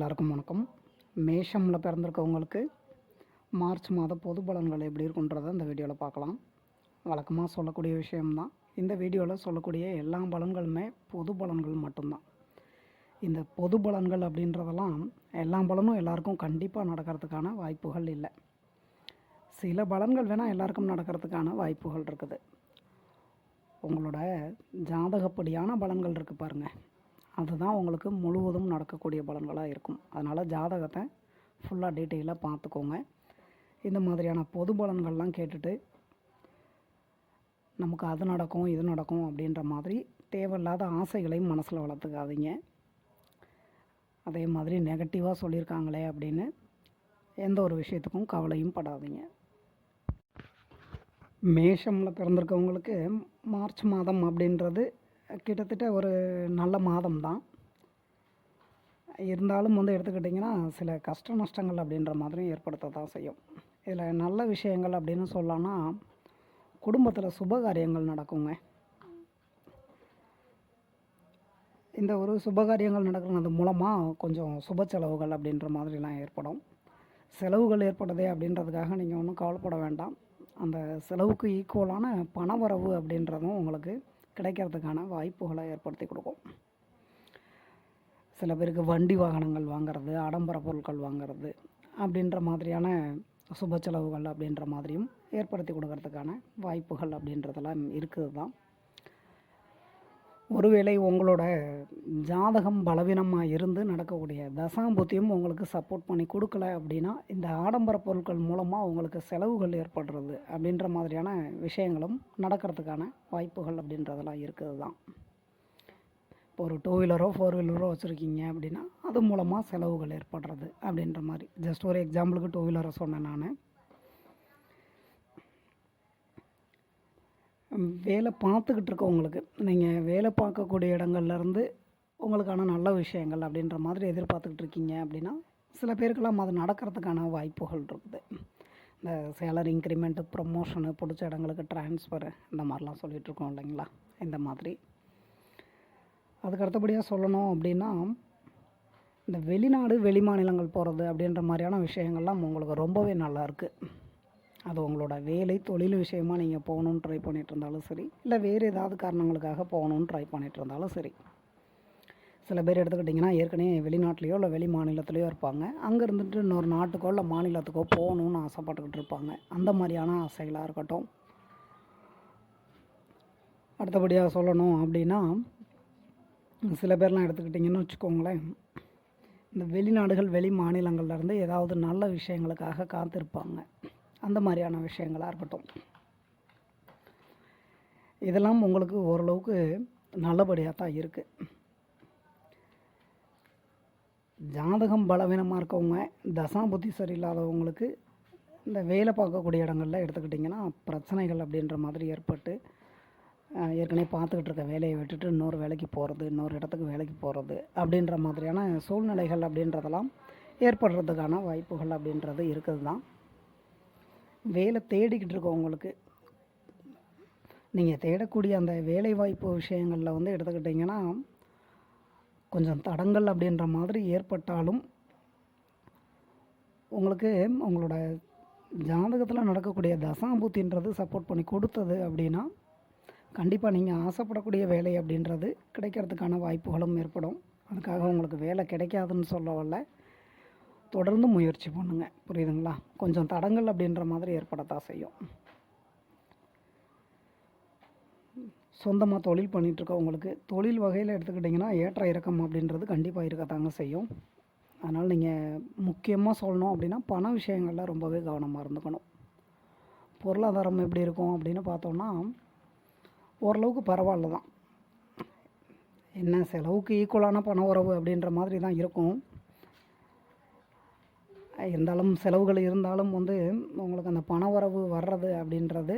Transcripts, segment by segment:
எல்லாருக்கும் வணக்கம். மேஷமில் பிறந்திருக்கவங்களுக்கு மார்ச் மாத பொது பலன்கள் எப்படி இருக்குன்றதை இந்த வீடியோவில் பார்க்கலாம். வழக்கமாக சொல்லக்கூடிய விஷயம்தான். இந்த வீடியோவில் சொல்லக்கூடிய எல்லா பலன்களுமே பொது பலன்கள் மட்டும்தான். இந்த பொது பலன்கள் அப்படின்றதெல்லாம் எல்லா பலனும் எல்லாருக்கும் கண்டிப்பாக நடக்கிறதுக்கான வாய்ப்புகள் இல்லை. சில பலன்கள் வேணால் எல்லாருக்கும் நடக்கிறதுக்கான வாய்ப்புகள் இருக்குது. உங்களோட ஜாதகப்படியான பலன்கள் இருக்குது பாருங்கள், அதுதான் உங்களுக்கு முழுவதும் நடக்கக்கூடிய பலன்களாக இருக்கும். அதனால் ஜாதகத்தை ஃபுல்லாக டீட்டெயிலாக பார்த்துக்கோங்க. இந்த மாதிரியான பொது பலன்கள்லாம் கேட்டுட்டு நமக்கு அது நடக்கும் இது நடக்கும் அப்படின்ற மாதிரி தேவையில்லாத ஆசைகளையும் மனசில் வளர்த்துக்காதீங்க. அதே மாதிரி நெகட்டிவாக சொல்லியிருக்காங்களே அப்படின்னு எந்த ஒரு விஷயத்துக்கும் கவலையும் படாதீங்க. மேஷமில் பிறந்திருக்கவங்களுக்கு மார்ச் மாதம் அப்படின்றது கிட்டத்தட்ட ஒரு நல்ல மாதம் தான். இருந்தாலும் எடுத்துக்கிட்டிங்கன்னா சில கஷ்ட நஷ்டங்கள் அப்படின்ற மாதிரியும் ஏற்படுத்த தான் செய்யும். இதில் நல்ல விஷயங்கள் அப்படின்னு சொல்லலாம்னா குடும்பத்தில் சுபகாரியங்கள் நடக்குங்க. இந்த ஒரு சுபகாரியங்கள் நடக்கிறது மூலமாக கொஞ்சம் சுப செலவுகள் அப்படின்ற மாதிரிலாம் ஏற்படும். செலவுகள் ஏற்படுதே அப்படின்றதுக்காக நீங்கள் ஒன்றும் கவலைப்பட வேண்டாம். அந்த செலவுக்கு ஈக்குவலான பணவரவு அப்படின்றதும் உங்களுக்கு கிடைக்கிறதுக்கான வாய்ப்புகளை ஏற்படுத்தி கொடுக்கும். சில பேருக்கு வண்டி வாகனங்கள் வாங்கிறது, ஆடம்பர பொருட்கள் வாங்கிறது அப்படின்ற மாதிரியான சுப செலவுகள் அப்படின்ற மாதிரியும் ஏற்படுத்தி கொடுக்கறதுக்கான வாய்ப்புகள் அப்படின்றதெல்லாம் இருக்குது தான். ஒருவேளை உங்களோட ஜாதகம் பலவீனமாக இருந்து நடக்கக்கூடிய தசாம்புத்தியும் உங்களுக்கு சப்போர்ட் பண்ணி கொடுக்கல அப்படின்னா இந்த ஆடம்பர பொருட்கள் மூலமாக உங்களுக்கு செலவுகள் ஏற்படுறது அப்படின்ற மாதிரியான விஷயங்களும் நடக்கிறதுக்கான வாய்ப்புகள் அப்படின்றதெல்லாம் இருக்குது தான். இப்போ ஒரு 2 வீலரோ 4 வீலரோ வச்சுருக்கீங்க அப்படின்னா அது மூலமாக செலவுகள் ஏற்படுறது அப்படின்ற மாதிரி. ஜஸ்ட் ஒரு எக்ஸாம்பிளுக்கு 2 வீலரை சொன்னேன் நான். வேலை பார்த்துக்கிட்டு இருக்கவங்களுக்கு, நீங்கள் வேலை பார்க்கக்கூடிய இடங்கள்லேருந்து உங்களுக்கான நல்ல விஷயங்கள் அப்படின்ற மாதிரி எதிர்பார்த்துக்கிட்டு இருக்கீங்க அப்படின்னா சில பேருக்கெல்லாம் அது நடக்கிறதுக்கான வாய்ப்புகள் இருக்குது. இந்த சேலரி இன்க்ரிமெண்ட்டு, ப்ரமோஷனு, பிடிச்ச இடங்களுக்கு ட்ரான்ஸ்ஃபரு இந்த மாதிரிலாம் சொல்லிகிட்ருக்கோம் இல்லைங்களா. இந்த மாதிரி அதுக்கு அடுத்தபடியாக சொல்லணும் அப்படின்னா இந்த வெளிநாடு வெளி மாநிலங்கள் போகிறது அப்படின்ற மாதிரியான விஷயங்கள்லாம் உங்களுக்கு ரொம்பவே நல்லாயிருக்கு. அது உங்களோட வேலை தொழில் விஷயமாக நீங்கள் போகணுன்னு ட்ரை பண்ணிகிட்டு இருந்தாலும் சரி, இல்லை வேறு ஏதாவது காரணங்களுக்காக போகணுன்னு ட்ரை பண்ணிகிட்டு இருந்தாலும் சரி. சில பேர் எடுத்துக்கிட்டிங்கன்னா ஏற்கனவே வெளிநாட்டிலையோ இல்லை வெளி மாநிலத்துலேயோ இருப்பாங்க. அங்கே இருந்துட்டு இன்னொரு நாட்டுக்கோ இல்லை மாநிலத்துக்கோ போகணுன்னு ஆசைப்பட்டுக்கிட்டு இருப்பாங்க. அந்த மாதிரியான ஆசைகளாக இருக்கட்டும். அடுத்தபடியாக சொல்லணும் அப்படின்னா சில பேர்லாம் எடுத்துக்கிட்டிங்கன்னு வச்சுக்கோங்களேன், இந்த வெளிநாடுகள் வெளி மாநிலங்கள்லேருந்து ஏதாவது நல்ல விஷயங்களுக்காக காத்திருப்பாங்க. அந்த மாதிரியான விஷயங்களாக இருக்கட்டும். இதெல்லாம் உங்களுக்கு ஓரளவுக்கு நல்லபடியாக தான் இருக்குது. ஜாதகம் பலவீனமாக இருக்கவங்க, தசாபுத்தி சரியில்லாதவங்களுக்கு இந்த வேலை பார்க்கக்கூடிய இடங்களில் எடுத்துக்கிட்டிங்கன்னா பிரச்சனைகள் அப்படின்ற மாதிரி ஏற்பட்டு ஏற்கனவே பார்த்துக்கிட்டு இருக்க வேலையை விட்டுட்டு இன்னொரு வேலைக்கு போகிறது, இன்னொரு இடத்துக்கு வேலைக்கு போகிறது அப்படின்ற மாதிரியான சூழ்நிலைகள் அப்படின்றதெல்லாம் ஏற்படுறதுக்கான வாய்ப்புகள் அப்படின்றது இருக்குது தான். வேலை தேடிக்கிட்டு இருக்கவங்களுக்கு நீங்கள் தேடக்கூடிய அந்த வேலை வாய்ப்பு விஷயங்களில் எடுத்துக்கிட்டிங்கன்னா கொஞ்சம் தடங்கள் அப்படின்ற மாதிரி ஏற்பட்டாலும் உங்களுக்கு உங்களோட ஜாதகத்தில் நடக்கக்கூடிய தசாபுத்தின்றது சப்போர்ட் பண்ணி கொடுத்தது அப்படின்னா கண்டிப்பாக நீங்கள் ஆசைப்படக்கூடிய வேலை அப்படின்றது கிடைக்கிறதுக்கான வாய்ப்புகளும் ஏற்படும். அதுக்காக உங்களுக்கு வேலை கிடைக்காதுன்னு சொல்ல வரல, தொடர்ந்து முயற்சி பண்ணுங்கள். புரியுதுங்களா. கொஞ்சம் தடங்கள் அப்படின்ற மாதிரி ஏற்படத்தான் செய்யும். சொந்தமாக தொழில் பண்ணிகிட்ருக்கவங்களுக்கு தொழில் வகையில் எடுத்துக்கிட்டிங்கன்னா ஏற்ற இறக்கம் அப்படின்றது கண்டிப்பாக இருக்கத்தாங்க செய்யும். அதனால் நீங்கள் முக்கியமாக சொல்லணும் அப்படின்னா பண விஷயங்களில் ரொம்பவே கவனமாக இருந்துக்கணும். பொருளாதாரம் எப்படி இருக்கும் அப்படின்னு பார்த்தோன்னா ஓரளவுக்கு பரவாயில்ல தான். என்ன செலவுக்கு ஈக்குவலான பண உறவு அப்படின்ற மாதிரி தான் இருக்கும். இருந்தாலும் செலவுகள் இருந்தாலும் உங்களுக்கு அந்த பண உறவு வர்றது அப்படின்றது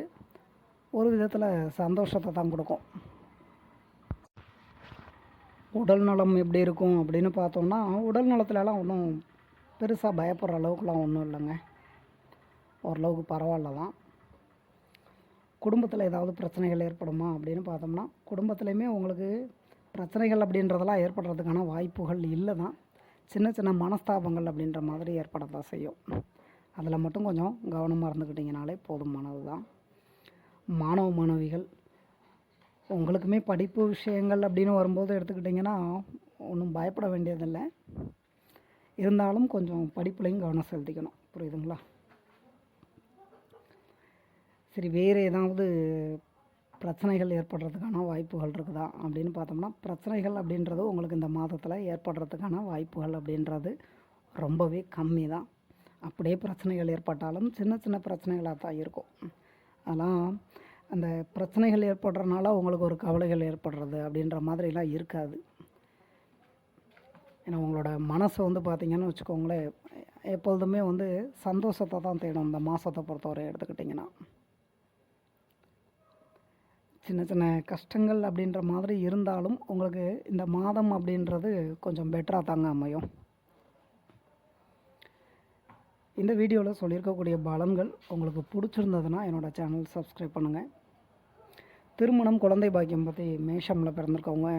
ஒரு விதத்தில் சந்தோஷத்தை தான் கொடுக்கும். உடல் நலம் எப்படி இருக்கும் அப்படின்னு பார்த்தோம்னா உடல் நலத்துலலாம் ஒன்றும் பெருசாக பயப்படுற அளவுக்குலாம் ஒன்றும் இல்லைங்க. ஓரளவுக்கு பரவாயில்ல தான். குடும்பத்தில் ஏதாவது பிரச்சனைகள் ஏற்படுமா அப்படின்னு பார்த்தோம்னா குடும்பத்துலேயுமே உங்களுக்கு பிரச்சனைகள் அப்படின்றதெல்லாம் ஏற்படுறதுக்கான வாய்ப்புகள் இல்லை தான். சின்ன சின்ன மனஸ்தாபங்கள் அப்படின்ற மாதிரி ஏற்பட தான் செய்யும். அதில் மட்டும் கொஞ்சம் கவனமாக இருந்துக்கிட்டிங்கனாலே போதுமானது தான். மாணவ மாணவிகள் உங்களுக்குமே படிப்பு விஷயங்கள் அப்படின்னு வரும்போது எடுத்துக்கிட்டிங்கன்னா ஒன்றும் பயப்பட வேண்டியதில்லை. இருந்தாலும் கொஞ்சம் படிப்புலையும் கவனம் செலுத்திக்கணும். புரியுதுங்களா? சரி, வேறு ஏதாவது பிரச்சனைகள் ஏற்படுறதுக்கான வாய்ப்புகள் இருக்குதா அப்படின்னு பார்த்தோம்னா, பிரச்சனைகள் அப்படின்றது உங்களுக்கு இந்த மாதத்தில் ஏற்படுறதுக்கான வாய்ப்புகள் அப்படின்றது ரொம்பவே கம்மி தான். அப்படியே பிரச்சனைகள் ஏற்பட்டாலும் சின்ன சின்ன பிரச்சனைகளாக தான் இருக்கும். அதெல்லாம் அந்த பிரச்சனைகள் ஏற்படுறதுனால உங்களுக்கு ஒரு கவலைகள் ஏற்படுறது அப்படின்ற மாதிரிலாம் இருக்காது. ஏன்னா உங்களோட மனசு வந்து பார்த்திங்கன்னு வச்சுக்கோங்களேன், எப்பொழுதுமே வந்து சந்தோஷத்தை தான் தேடும். இந்த மாதத்தை பொறுத்தவரை எடுத்துக்கிட்டிங்கன்னா சின்ன சின்ன கஷ்டங்கள் அப்படின்ற மாதிரி இருந்தாலும் உங்களுக்கு இந்த மாதம் அப்படின்றது கொஞ்சம் பெட்டராக தாங்க அமையும். இந்த வீடியோவில் சொல்லியிருக்கக்கூடிய பலன்கள் உங்களுக்கு பிடிச்சிருந்ததுன்னா என்னோடய சேனல் சப்ஸ்கிரைப் பண்ணுங்கள். திருமணம், குழந்தை பாக்கியம் பற்றி மேஷமில் பிறந்திருக்கவங்க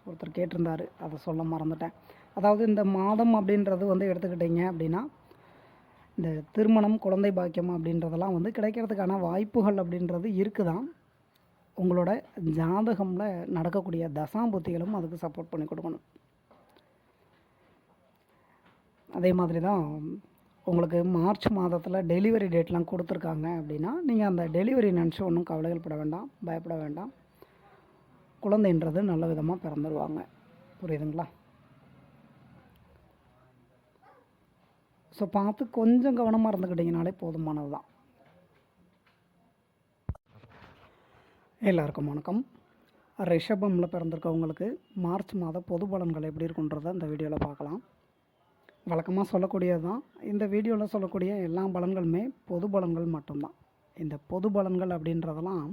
ஒருத்தர் கேட்டிருந்தார், அதை சொல்ல மறந்துட்டேன். அதாவது இந்த மாதம் அப்படின்றது வந்து எடுத்துக்கிட்டிங்க அப்படின்னா இந்த திருமணம், குழந்தை பாக்கியம் அப்படின்றதெல்லாம் வந்து கிடைக்கிறதுக்கான வாய்ப்புகள் அப்படின்றது இருக்குதான். உங்களோட ஜாதகமில் நடக்கக்கூடிய தசாம்புத்திகளும் அதுக்கு சப்போர்ட் பண்ணி கொடுக்கணும். அதே மாதிரி தான் உங்களுக்கு மார்ச் மாதத்தில் டெலிவரி டேட்லாம் கொடுத்துருக்காங்க அப்படின்னா நீங்கள் அந்த டெலிவரி நினச்சி ஒன்றும் கவலைகள் பட வேண்டாம், பயப்பட வேண்டாம். குழந்தைன்றது நல்ல விதமாக பிறந்துடுவாங்க. புரியுதுங்களா? ஸோ பார்த்து கொஞ்சம் கவனமாக இருந்துக்கிட்டிங்கனாலே போதுமானது தான். எல்லாருக்கும் வணக்கம். ரிஷபமில் பிறந்திருக்கவங்களுக்கு மார்ச் மாத பொது பலன்கள் எப்படி இருக்குன்றதை இந்த வீடியோவில் பார்க்கலாம். வழக்கமாக சொல்லக்கூடியது தான். இந்த வீடியோவில் சொல்லக்கூடிய எல்லா பலன்களுமே பொது பலன்கள் மட்டும்தான். இந்த பொது பலன்கள் அப்படின்றதெல்லாம்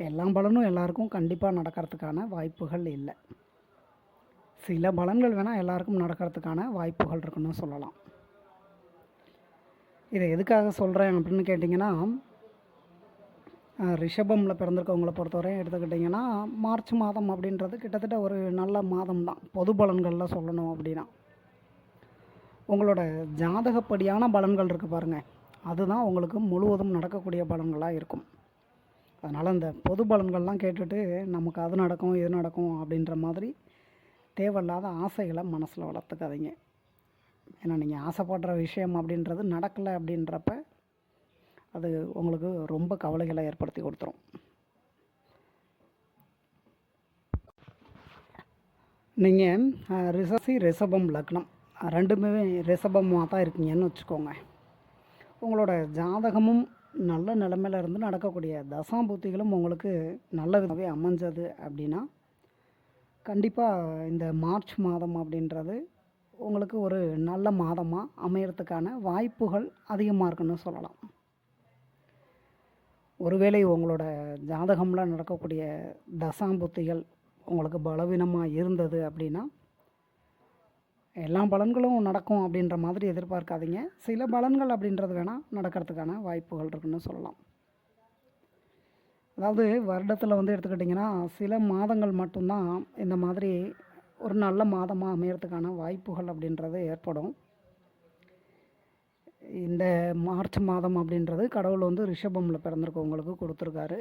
எல்லா பலனும் எல்லாருக்கும் கண்டிப்பாக நடக்கிறதுக்கான வாய்ப்புகள் இல்லை. சில பலன்கள் வேணால் எல்லாருக்கும் நடக்கிறதுக்கான வாய்ப்புகள் இருக்குன்னு சொல்லலாம். இதை எதுக்காக சொல்கிறேன் அப்படின்னு கேட்டிங்கன்னா, ரிஷபமில் பிறந்திருக்கவங்களை பொறுத்தவரையும் எடுத்துக்கிட்டிங்கன்னா மார்ச் மாதம் அப்படின்றது கிட்டத்தட்ட ஒரு நல்ல மாதம் தான் பொது பலன்களில் சொல்லணும் அப்படின்னா. உங்களோட ஜாதகப்படியான பலன்கள் இருக்குது பாருங்கள், அதுதான் உங்களுக்கு முழுவதும் நடக்கக்கூடிய பலன்களாக இருக்கும். அதனால் இந்த பொது பலன்கள்லாம் கேட்டுட்டு நமக்கு அது நடக்கும் இது நடக்கும் அப்படின்ற மாதிரி தேவையில்லாத ஆசைகளை மனசில் வளர்த்துக்காதீங்க. ஏன்னா நீங்கள் ஆசைப்படுற விஷயம் அப்படின்றது நடக்கலை அப்படின்றப்ப அது உங்களுக்கு ரொம்ப கவலைகளை ஏற்படுத்தி கொடுத்துரும். நீங்கள் ரிஷபம் லக்னம் ரெண்டுமே ரிஷபமாக தான் இருக்கீங்கன்னு வச்சுக்கோங்க. உங்களோட ஜாதகமும் நல்ல நிலைமையில இருந்து நடக்கக்கூடிய தசாம்பூத்திகளும் உங்களுக்கு நல்ல விதமாகவே அமைஞ்சது அப்படின்னா கண்டிப்பாக இந்த மார்ச் மாதம் அப்படின்றது உங்களுக்கு ஒரு நல்ல மாதமாக அமையறதுக்கான வாய்ப்புகள் அதிகமாக இருக்குன்னு சொல்லலாம். ஒருவேளை உங்களோட ஜாதகமில் நடக்கக்கூடிய தசாம்புத்திகள் உங்களுக்கு பலவீனமாக இருந்தது அப்படின்னா எல்லா பலன்களும் நடக்கும் அப்படின்ற மாதிரி எதிர்பார்க்காதீங்க. சில பலன்கள் அப்படின்றது வேணால் நடக்கிறதுக்கான வாய்ப்புகள் இருக்குன்னு சொல்லலாம். அதாவது வருடத்தில் வந்து எடுத்துக்கிட்டிங்கன்னா சில மாதங்கள் மட்டும்தான் இந்த மாதிரி ஒரு நல்ல மாதமாக அமையறதுக்கான வாய்ப்புகள் அப்படின்றது ஏற்படும். இந்த மார்ச் மாதம் அப்படின்றது கடவுள் வந்து ரிஷபமில் பிறந்திருக்கவங்களுக்கு கொடுத்துருக்காரு.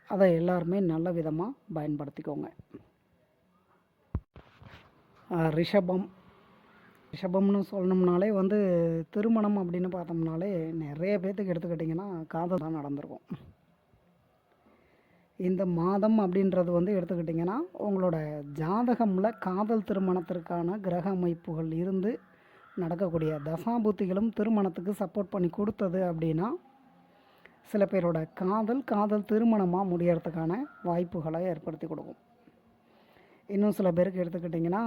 அதை எல்லாருமே நல்ல விதமாக பயன்படுத்திக்கோங்க. ரிஷபம்னு சொல்லணும்னாலே வந்து திருமணம் அப்படின்னு பார்த்தோம்னாலே நிறைய பேர்த்துக்கு எடுத்துக்கிட்டிங்கன்னா காதல் தான் நடந்திருக்கும். இந்த மாதம் அப்படின்றது வந்து எடுத்துக்கிட்டிங்கன்னா உங்களோட ஜாதகமில் காதல் திருமணத்திற்கான கிரக அமைப்புகள் இருந்து நடக்கக்கூடிய தசாபுத்திகளும் திருமணத்துக்கு சப்போர்ட் பண்ணி கொடுத்தது அப்படின்னா சில பேரோட காதல் திருமணமாக முடியறதுக்கான வாய்ப்புகளை ஏற்படுத்தி கொடுக்கும். இன்னும் சில பேருக்கு எடுத்துக்கிட்டிங்கன்னா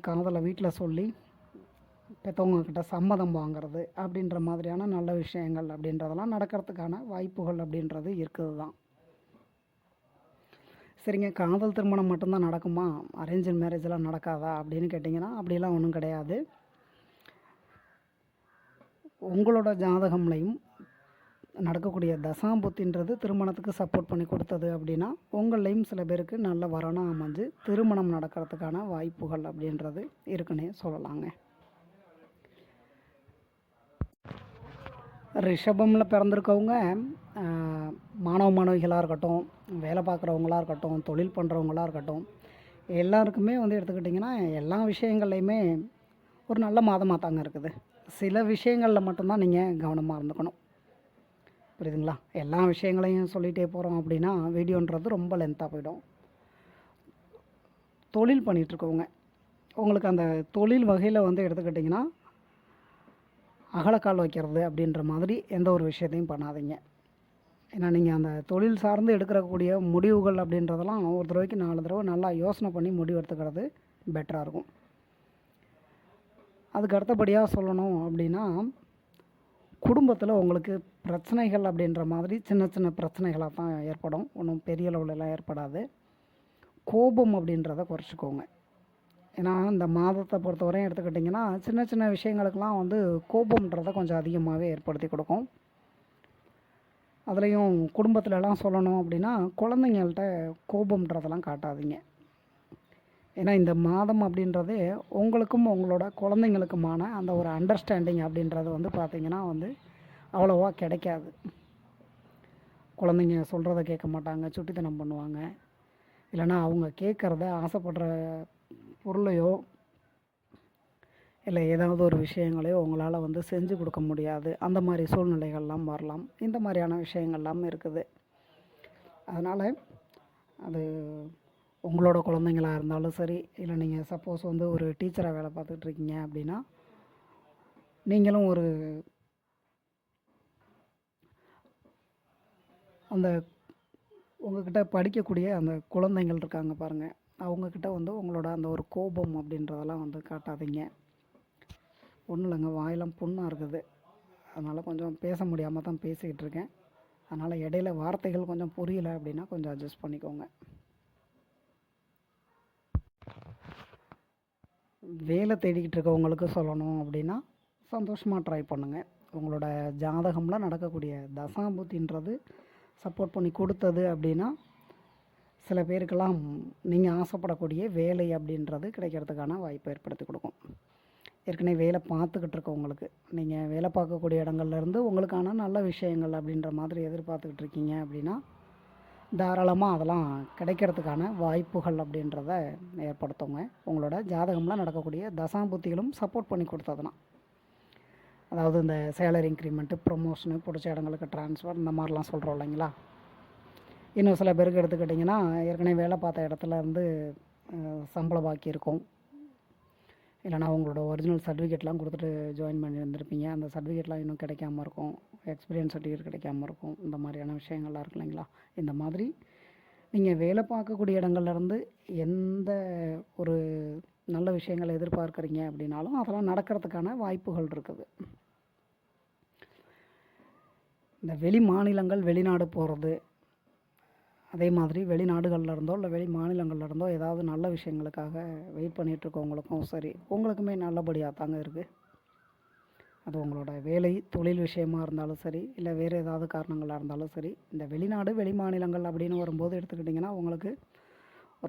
காதலை வீட்டில் சொல்லி பெற்றவங்கக்கிட்ட சம்மதம் வாங்கிறது அப்படின்ற மாதிரியான நல்ல விஷயங்கள் அப்படின்றதெல்லாம் நடக்கிறதுக்கான வாய்ப்புகள் அப்படின்றது இருக்குது தான். சரிங்க, காதல் திருமணம் மட்டும்தான் நடக்குமா, அரேஞ்ச் மேரேஜெலாம் நடக்காதா அப்படின்னு கேட்டிங்கன்னா அப்படிலாம் ஒன்றும் கிடையாது. உங்களோட ஜாதகம்லையும் நடக்கக்கூடிய தசாம்புத்தின்றது திருமணத்துக்கு சப்போர்ட் பண்ணி கொடுத்தது அப்படின்னா உங்களையும் சில பேருக்கு நல்ல வரனாக அமைஞ்சு திருமணம் நடக்கிறதுக்கான வாய்ப்புகள் அப்படின்றது இருக்குன்னே சொல்லலாங்க. ரிஷபமில் பிறந்திருக்கவங்க மாணவ மாணவிகளாக இருக்கட்டும், வேலை பார்க்குறவங்களா இருக்கட்டும், தொழில் பண்ணுறவங்களா இருக்கட்டும், எல்லாருக்குமே வந்து எடுத்துக்கிட்டிங்கன்னா எல்லா விஷயங்கள்லையுமே ஒரு நல்ல மாதமாக தாங்க இருக்குது. சில விஷயங்களில் மட்டும்தான் நீங்கள் கவனமாக இருந்துக்கணும். புரியுதுங்களா? எல்லா விஷயங்களையும் சொல்லிகிட்டே போகிறோம் அப்படின்னா வீடியோன்றது ரொம்ப லென்த்தாக போயிடும். தொழில் பண்ணிகிட்ருக்கவங்க, உங்களுக்கு அந்த தொழில் வகையில் வந்து எடுத்துக்கிட்டிங்கன்னா அகலக்கால் வைக்கிறது அப்படின்ற மாதிரி எந்த ஒரு விஷயத்தையும் பண்ணாதீங்க. ஏன்னா நீங்கள் அந்த தொழில் சார்ந்து எடுக்கக்கூடிய முடிவுகள் அப்படின்றதெல்லாம் ஒரு தடவைக்கு 4 தடவை நல்லா யோசனை பண்ணி முடிவு எடுத்துக்கிறது பெட்டராக இருக்கும். அதுக்கு அடுத்தபடியாக சொல்லணும் அப்படின்னா, குடும்பத்தில் உங்களுக்கு பிரச்சனைகள் அப்படின்ற மாதிரி சின்ன சின்ன பிரச்சனைகளாக தான் ஏற்படும். ஒன்றும் பெரிய அளவுலலாம் ஏற்படாது. கோபம் அப்படின்றத குறைச்சிக்கோங்க. ஏன்னா இந்த மாதத்தை பொறுத்தவரையும் எடுத்துக்கிட்டிங்கன்னா சின்ன சின்ன விஷயங்களுக்கெல்லாம் வந்து கோபம்ன்றதை கொஞ்சம் அதிகமாகவே ஏற்படுத்தி கொடுக்கும். அதுலேயும் குடும்பத்துலலாம் சொல்லணும் அப்படின்னா குழந்தைங்கள்ட்ட கோபம்ன்றதெல்லாம் காட்டாதீங்க. ஏன்னா இந்த மாதம் அப்படின்றது உங்களுக்கும் உங்களோட குழந்தைங்களுக்குமான அந்த ஒரு அண்டர்ஸ்டாண்டிங் அப்படின்றது வந்து பார்த்திங்கன்னா வந்து அவ்வளோவா கிடைக்காது. குழந்தைங்க சொல்கிறத கேட்க மாட்டாங்க, சுட்டித்தனம் பண்ணுவாங்க. இல்லைன்னா அவங்க கேட்குறத ஆசைப்படுற பொருளையோ இல்லை ஏதாவது ஒரு விஷயங்களையோ உங்களால் வந்து செஞ்சு கொடுக்க முடியாது. அந்த மாதிரி சூழ்நிலைகள்லாம் வரலாம். இந்த மாதிரியான விஷயங்கள்லாம் இருக்குது. அதனால் அது உங்களோட குழந்தைங்களாக இருந்தாலும் சரி, இல்லை நீங்கள் சப்போஸ் வந்து ஒரு டீச்சராக வேலை பார்த்துட்ருக்கீங்க அப்படின்னா நீங்களும் ஒரு அந்த உங்கள்கிட்ட படிக்கக்கூடிய அந்த குழந்தைங்கள் இருக்காங்க பாருங்கள், அவங்கக்கிட்ட வந்து உங்களோட அந்த ஒரு கோபம் அப்படின்றதெல்லாம் வந்து காட்டாதீங்க. ஒன்றும் இல்லைங்க, வாயெல்லாம் புண்ணாக இருக்குது. அதனால் கொஞ்சம் பேச முடியாமல் தான் பேசிக்கிட்டு இருக்கேன். அதனால் இடையில வார்த்தைகள் கொஞ்சம் புரியலை அப்படின்னா கொஞ்சம் அட்ஜஸ்ட் பண்ணிக்கோங்க. வேலை தேடிக்கிட்டு இருக்கவங்களுக்கு சொல்லணும் அப்படின்னா சந்தோஷமாக ட்ரை பண்ணுங்கள். உங்களோட ஜாதகம்லாம் நடக்கக்கூடிய தசாபுத்தின்றது சப்போர்ட் பண்ணி கொடுத்தது அப்படின்னா சில பேருக்கெல்லாம் நீங்கள் ஆசைப்படக்கூடிய வேலை அப்படின்றது கிடைக்கிறதுக்கான வாய்ப்பை ஏற்படுத்தி கொடுக்கும். ஏற்கனவே வேலை பார்த்துக்கிட்டு இருக்கவங்களுக்கு, நீங்கள் வேலை பார்க்கக்கூடிய இடங்கள்லேருந்து உங்களுக்கான நல்ல விஷயங்கள் அப்படின்ற மாதிரி எதிர்பார்த்துக்கிட்டு இருக்கீங்க அப்படின்னா தாராளமாக அதெல்லாம் கிடைக்கிறதுக்கான வாய்ப்புகள் அப்படின்றத ஏற்படுத்துங்க. உங்களோட ஜாதகம்லாம் நடக்கக்கூடிய தசாபுத்திகளும் சப்போர்ட் பண்ணி கொடுத்ததுனா, அதாவது இந்த சேலரி இன்க்ரிமெண்ட்டு, ப்ரொமோஷனு, பிடிச்ச இடங்களுக்கு ட்ரான்ஸ்ஃபர், இந்த மாதிரிலாம் சொல்கிறோம் இல்லைங்களா. இன்னும் சில பேருக்கு எடுத்துக்கிட்டிங்கன்னா ஏற்கனவே வேலை பார்த்த இடத்துல இருந்து சம்பள பாக்கி இருக்கும். இல்லைனா உங்களோட ஒரிஜினல் சர்டிஃபிகேட்லாம் கொடுத்துட்டு ஜாயின் பண்ணி வந்திருப்பீங்க, அந்த சர்டிஃபிகேட்லாம் இன்னும் கிடைக்காம இருக்கும், எக்ஸ்பீரியன்ஸ் சர்டிஃபிகேட் கிடைக்காம இருக்கும். இந்த மாதிரியான விஷயங்கள்லாம் இருக்கு இல்லைங்களா. இந்த மாதிரி நீங்கள் வேலை பார்க்கக்கூடிய இடங்கள்லேருந்து எந்த ஒரு நல்ல விஷயங்களை எதிர்பார்க்குறீங்க அப்படின்னாலும் அதெல்லாம் நடக்கிறதுக்கான வாய்ப்புகள் இருக்குது. இந்த வெளி மாநிலங்கள், வெளிநாடு போகிறது, அதே மாதிரி வெளிநாடுகளில் இருந்தோ இல்லை வெளி மாநிலங்களில் இருந்தோ ஏதாவது நல்ல விஷயங்களுக்காக வெயிட் பண்ணிகிட்ருக்கவங்களுக்கும் சரி, உங்களுக்குமே நல்லபடியாக தாங்க இருக்குது. அது உங்களோட வேலை தொழில் விஷயமாக இருந்தாலும் சரி, இல்லை வேறு ஏதாவது காரணங்களாக இருந்தாலும் சரி, இந்த வெளிநாடு வெளி மாநிலங்கள் அப்படின்னு வரும்போது எடுத்துக்கிட்டிங்கன்னா உங்களுக்கு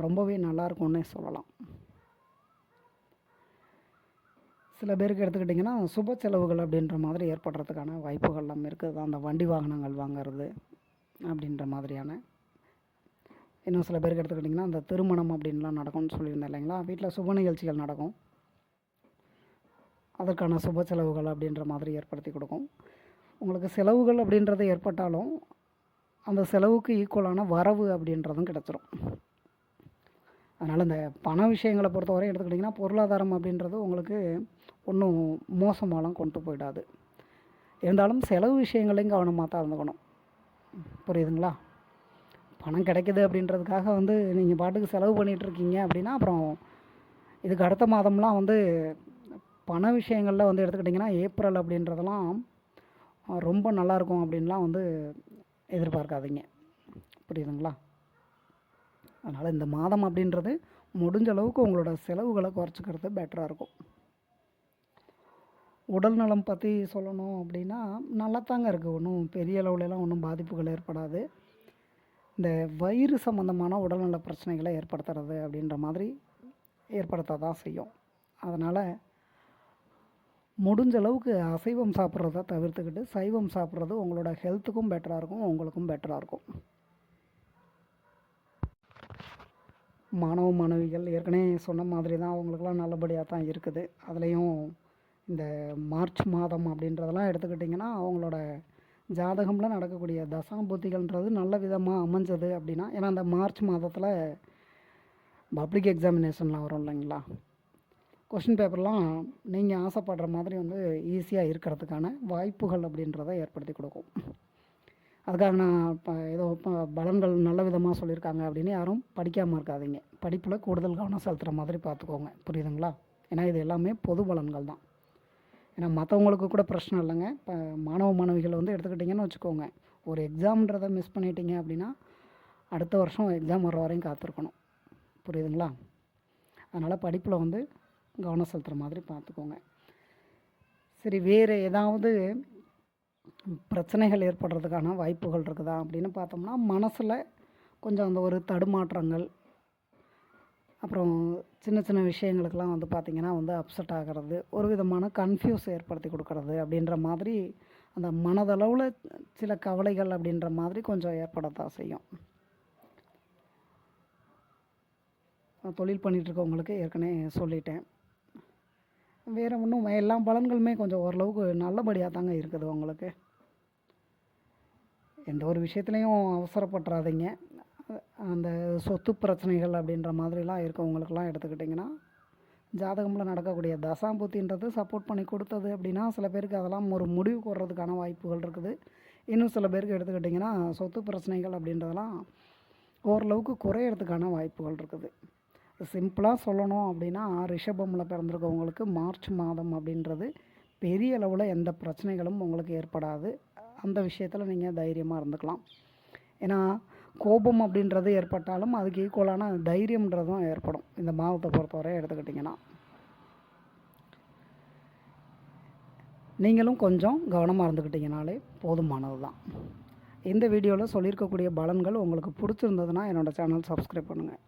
ரொம்பவே நல்லாயிருக்கும்னே சொல்லலாம். சில பேருக்கு எடுத்துக்கிட்டிங்கன்னா சுப செலவுகள் அப்படின்ற மாதிரி ஏற்படுறதுக்கான வாய்ப்புகள்லாம் இருக்குது. அந்த வண்டி வாகனங்கள் வாங்கிறது அப்படின்ற மாதிரியான. இன்னும் சில பேருக்கு எடுத்துக்கிட்டிங்கன்னா அந்த திருமணம் அப்படின்லாம் நடக்கும்னு சொல்லியிருந்தேன் இல்லைங்களா. வீட்டில் சுப நிகழ்ச்சிகள் நடக்கும், அதற்கான சுப செலவுகள் அப்படின்ற மாதிரி ஏற்படுத்தி கொடுக்கும். உங்களுக்கு செலவுகள் அப்படின்றது ஏற்பட்டாலும் அந்த செலவுக்கு ஈக்குவலான வரவு அப்படின்றதும் கிடச்சிரும். அதனால் இந்த பண விஷயங்களை பொறுத்தவரை எடுத்துக்கிட்டிங்கன்னா பொருளாதாரம் அப்படின்றது உங்களுக்கு ஒன்றும் மோசமாலாம் கொண்டு போயிடாது. இருந்தாலும் செலவு விஷயங்களையும் கவனமாக தான் இருந்துக்கணும். புரியுதுங்களா. பணம் கிடைக்குது அப்படின்றதுக்காக வந்து நீங்கள் பாட்டுக்கு செலவு பண்ணிகிட்ருக்கீங்க அப்படின்னா அப்புறம் இதுக்கு அடுத்த மாதம்லாம் வந்து பண விஷயங்களில் வந்து எடுத்துக்கிட்டிங்கன்னா ஏப்ரல் அப்படின்றதெல்லாம் ரொம்ப நல்லாயிருக்கும் அப்படின்லாம் வந்து எதிர்பார்க்காதீங்க. புரியுதுங்களா. அதனால் இந்த மாதம் அப்படின்றது முடிஞ்ச அளவுக்கு உங்களோட செலவுகளை குறைச்சிக்கிறது பெட்டராக இருக்கும். உடல் நலம் பற்றி சொல்லணும் அப்படின்னா நல்லா தாங்க இருக்குது. ஒன்றும் பெரிய அளவுலலாம் ஒன்றும் பாதிப்புகள் ஏற்படாது. இந்த வயிறு சம்மந்தமான உடல்நல பிரச்சனைகளை ஏற்படுத்துறது அப்படின்ற மாதிரி ஏற்படுத்த தான் செய்யும். அதனால் முடிஞ்ச அளவுக்கு அசைவம் சாப்பிட்றத தவிர்த்துக்கிட்டு சைவம் சாப்பிட்றது உங்களோட ஹெல்த்துக்கும் பெட்டராக இருக்கும், உங்களுக்கும் பெட்டராக இருக்கும். மாணவ மாணவிகள் ஏற்கனவே சொன்ன மாதிரி தான் அவங்களுக்கெல்லாம் நல்லபடியாக தான் இருக்குது. அதுலேயும் இந்த மார்ச் மாதம் அப்படின்றதெல்லாம் எடுத்துக்கிட்டிங்கன்னா அவங்களோட ஜாதகமில் நடக்கக்கூடிய தசாபுத்திகள்ன்றது நல்ல விதமாக அமைஞ்சது அப்படின்னா, ஏன்னா அந்த மார்ச் மாதத்தில் பப்ளிக் எக்ஸாமினேஷன்லாம் வரும் இல்லைங்களா, கொஷின் பேப்பர்லாம் நீங்கள் ஆசைப்படுற மாதிரி வந்து ஈஸியாக இருக்கிறதுக்கான வாய்ப்புகள் அப்படின்றத ஏற்படுத்தி கொடுக்கும். அதுக்காக நான் இப்போ ஏதோ இப்போ பலன்கள் நல்ல விதமாக சொல்லியிருக்காங்க அப்படின்னு யாரும் படிக்காமல் இருக்காதீங்க. படிப்பில் கூடுதல் கவனம் செலுத்துகிற மாதிரி பார்த்துக்கோங்க, புரியுதுங்களா? ஏன்னா இது எல்லாமே பொது பலன்கள் தான். ஏன்னா மற்றவங்களுக்கு கூட பிரச்சனை இல்லைங்க. இப்போ மாணவ மாணவிகள் வந்து எடுத்துக்கிட்டிங்கன்னு வச்சுக்கோங்க, ஒரு எக்ஸாம்ன்றதை மிஸ் பண்ணிட்டீங்க அப்படின்னா அடுத்த வருஷம் எக்ஸாம் வர வரையும் காத்திருக்கணும், புரியுதுங்களா? அதனால் படிப்பில் வந்து கவனம் செலுத்துகிற மாதிரி பார்த்துக்கோங்க. சரி, வேறு ஏதாவது பிரச்சனைகள் ஏற்படுறதுக்கான வாய்ப்புகள் இருக்குதா அப்படின்னு பார்த்தோம்னா, மனசில் கொஞ்சம் அந்த ஒரு தடுமாற்றங்கள், அப்புறம் சின்ன சின்ன விஷயங்களுக்கெல்லாம் வந்து பார்த்திங்கன்னா வந்து அப்செட் ஆகிறது, ஒரு விதமான கன்ஃப்யூஸ் ஏற்படுத்தி கொடுக்கறது அப்படின்ற மாதிரி அந்த மனதளவில் சில கவலைகள் அப்படின்ற மாதிரி கொஞ்சம் ஏற்படத்தான் செய்யும். தொழில் பண்ணிகிட்ருக்கவங்களுக்கு ஏற்கனவே சொல்லிட்டேன். வேறு ஒன்றும் எல்லா பலன்களுமே கொஞ்சம் ஓரளவுக்கு நல்லபடியாக தாங்க இருக்குது உங்களுக்கு. எந்த ஒரு விஷயத்துலையும் அவசரப்பட்டுறாதீங்க. அந்த சொத்து பிரச்சனைகள் அப்படின்ற மாதிரிலாம் இருக்கவங்களுக்கெல்லாம் எடுத்துக்கிட்டிங்கன்னா, ஜாதகமில் நடக்கக்கூடிய தசாம்புத்தின்றது சப்போர்ட் பண்ணி கொடுத்தது அப்படின்னா சில பேருக்கு அதெல்லாம் ஒரு முடிவுக்கு வர்றதுக்கான வாய்ப்புகள் இருக்குது. இன்னும் சில பேருக்கு எடுத்துக்கிட்டிங்கன்னா சொத்து பிரச்சனைகள் அப்படின்றதெல்லாம் ஓரளவுக்கு குறையிறதுக்கான வாய்ப்புகள் இருக்குது. சிம்பிளாக சொல்லணும் அப்படின்னா, ரிஷபமில் பிறந்திருக்கவங்களுக்கு மார்ச் மாதம் அப்படின்றது பெரிய அளவில் எந்த பிரச்சனைகளும் உங்களுக்கு ஏற்படாது. அந்த விஷயத்தில் நீங்கள் தைரியமாக இருந்துக்கலாம். ஏன்னா கோபம் அப்படின்றது ஏற்பட்டாலும் அதுக்கு ஈக்குவலான தைரியம்ன்றதும் ஏற்படும் இந்த மாதத்தை பொறுத்தவரை எடுத்துக்கிட்டிங்கன்னா. நீங்களும் கொஞ்சம் கவனமாக இருந்துக்கிட்டிங்கனாலே போதுமானது தான். இந்த வீடியோவில் சொல்லியிருக்கக்கூடிய பலன்கள் உங்களுக்கு பிடிச்சிருந்ததுன்னா என்னோடய சேனல் சப்ஸ்கிரைப் பண்ணுங்கள்.